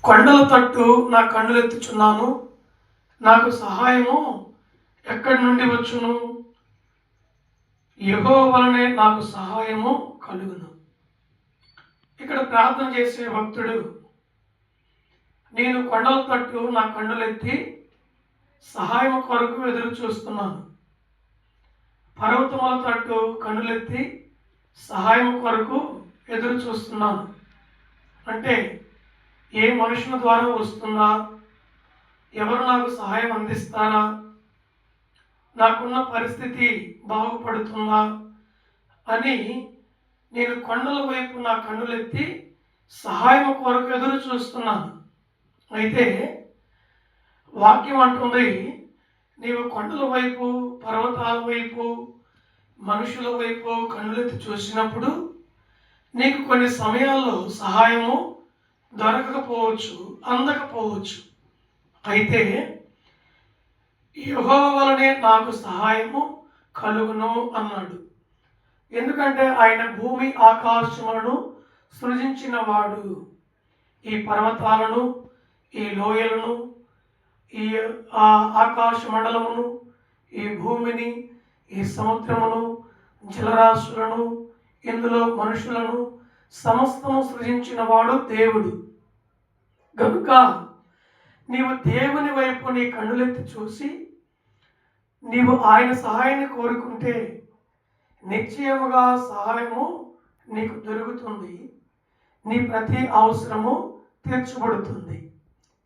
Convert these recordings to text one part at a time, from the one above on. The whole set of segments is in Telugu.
కొండల తట్టు నా కన్నులెత్తుచున్నాను, నాకు సహాయము ఎక్కడి నుండి వచ్చును? యెహోవా వలనే నాకు సహాయము కలుగును. ఇక్కడ ప్రార్థన చేసే భక్తుడు, నేను కొండల తట్టు నా కన్నులెత్తి సహాయం కొరకు ఎదురు చూస్తున్నాను. పర్వతముల తట్టు కన్నులెత్తి సహాయం కొరకు ఎదురు చూస్తున్నాను. అంటే ఏ మనుషుల ద్వారా వస్తుందా? ఎవరు నాకు సహాయం అందిస్తారా? నాకున్న పరిస్థితి బాగుపడుతుందా అని నేను కొండల వైపు నా కన్నులెత్తి సహాయం కొరకు ఎదురు చూస్తున్నాను. అయితే వాక్యం అంటుంది, నీవు కొండల వైపు, పర్వతాల వైపు, మనుషుల వైపు కన్నులెత్తి చూసినప్పుడు నీకు కొన్ని సమయాల్లో సహాయము దొరకకపోవచ్చు, అందకపోవచ్చు. అయితే యెహోవా వలనే నాకు సహాయము కలుగును అన్నాడు. ఎందుకంటే ఆయన భూమి ఆకాశములను సృజించిన వాడు. ఈ పర్వతాలను, ఈ లోయలను, ఈ ఆకాశ మండలమును, ఈ భూమిని, ఈ సముద్రమును, జలరాశులను, ఇందులో మనుషులను సమస్తము సృజించిన వాడు దేవుడు. కనుక నీవు దేవుని వైపు నీ కన్నులెత్తి చూసి నీవు ఆయన సహాయాన్ని కోరుకుంటే నిశ్చయముగా సహాయము నీకు దొరుకుతుంది. నీ ప్రతి అవసరము తీర్చబడుతుంది.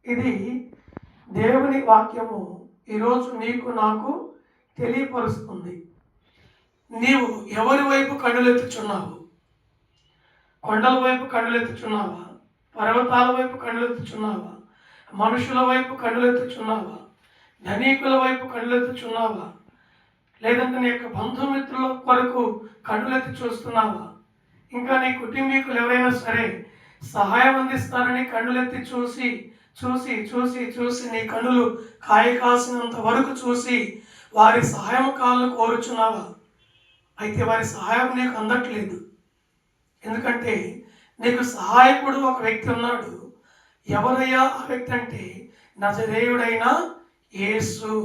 ఇది దేవుని వాక్యము ఈరోజు నీకు నాకు తెలియపరుస్తుంది. నీవు ఎవరి వైపు కన్నులెత్తుచున్నావు? కొండల వైపు కన్నులెత్తుచున్నావా? పర్వతాల వైపు కన్నులెత్తుచున్నావా? మనుషుల వైపు కన్నులెత్తుచున్నావా? ధనికుల వైపు కన్నులెత్తుచున్నావా? లేదంటే నీ యొక్క బంధుమిత్రుల కొరకు కన్నులెత్తి చూస్తున్నావా? ఇంకా నీ కుటుంబీకులు ఎవరైనా సరే సహాయం అందిస్తారని కన్నులెత్తి చూసి చూసి చూసి చూసి నీ కన్నులు కాయ కాసినంత వరకు చూసి వారి సహాయం కాలను కోరుచున్నావా? అయితే వారి సహాయం నీకు అందట్లేదు. ఎందుకంటే నీకు సహాయకుడు ఒక వ్యక్తి ఉన్నాడు. ఎవరయ్యా ఆ వ్యక్తి అంటే నజరేయుడైన యేసు.